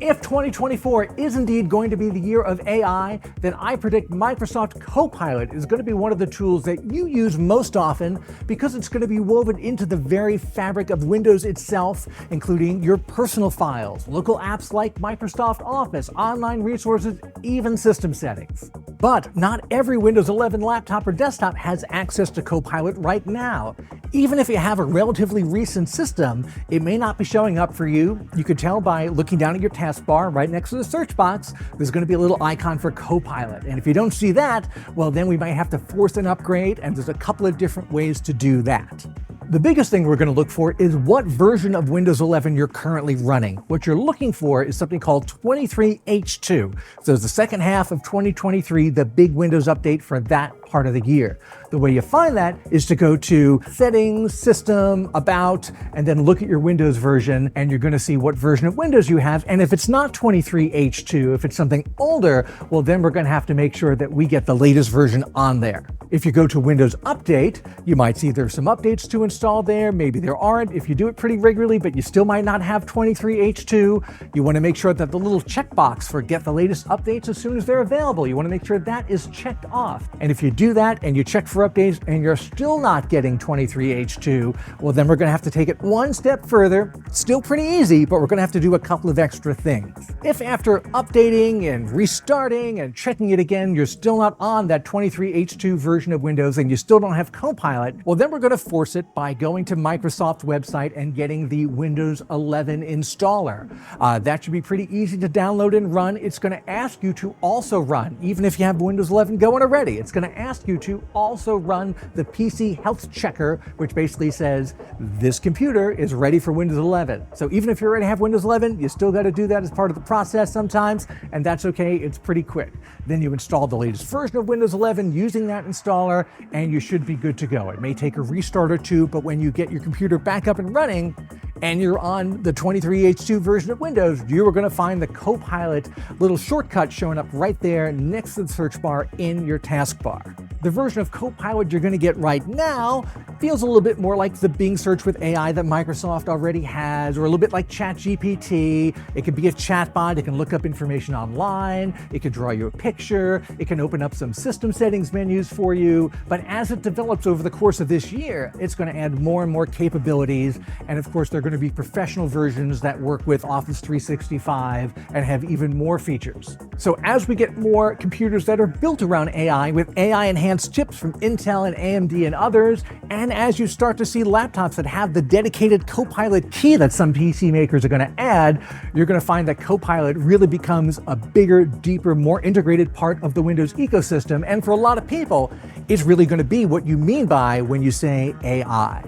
If 2024 is indeed going to be the year of AI, then I predict Microsoft Copilot is going to be one of the tools that you use most often because it's going to be woven into the very fabric of Windows itself, including your personal files, local apps like Microsoft Office, online resources, even system settings. But not every Windows 11 laptop or desktop has access to Copilot right now. Even if you have a relatively recent system, it may not be showing up for you. You could tell by looking down at your taskbar right next to the search box, there's going to be a little icon for Copilot. And if you don't see that, well, then we might have to force an upgrade, and there's a couple of different ways to do that. The biggest thing we're going to look for is what version of Windows 11 you're currently running. What you're looking for is something called 23H2. So it's the second half of 2023, the big Windows update for that part of the year. The way you find that is to go to Settings, System, About, and then look at your Windows version, and you're going to see what version of Windows you have. And if it's not 23H2, if it's something older, well, then we're going to have to make sure that we get the latest version on there. If you go to Windows Update, you might see there's some updates to install there. Maybe there aren't if you do it pretty regularly, but you still might not have 23H2. You want to make sure that the little checkbox for get the latest updates as soon as they're available, you want to make sure that is checked off. And if you do that and you check for updates and you're still not getting 23H2, well, then we're going to have to take it one step further. It's still pretty easy, but we're going to have to do a couple of extra things. If after updating and restarting and checking it again, you're still not on that 23H2 version of Windows and you still don't have Copilot, well, then we're going to force it by going to Microsoft's website and getting the Windows 11 installer. That should be pretty easy to download and run. It's going to ask you to also run, even if you have Windows 11 going already, it's going to ask you to also run the PC health checker, which basically says this computer is ready for Windows 11. So even if you already have Windows 11, you still got to do that as part of the process sometimes, and that's okay. It's pretty quick. Then you install the latest version of Windows 11 using that installer, and you should be good to go. It may take a restart or two, but when you get your computer back up and running and you're on the 23H2 version of Windows, you are going to find the Copilot little shortcut showing up right there next to the search bar in your taskbar. The version of Copilot you're going to get right now feels a little bit more like the Bing search with AI that Microsoft already has, or a little bit like ChatGPT. It can be a chatbot. It can look up information online. It can draw you a picture. It can open up some system settings menus for you. But as it develops over the course of this year, it's going to add more and more capabilities. And of course, there are going to be professional versions that work with Office 365 and have even more features. So as we get more computers that are built around AI with AI enhanced chips from Intel and AMD and others, and as you start to see laptops that have the dedicated Copilot key that some PC makers are going to add, you're going to find that Copilot really becomes a bigger, deeper, more integrated part of the Windows ecosystem. And for a lot of people, it's really going to be what you mean by when you say AI.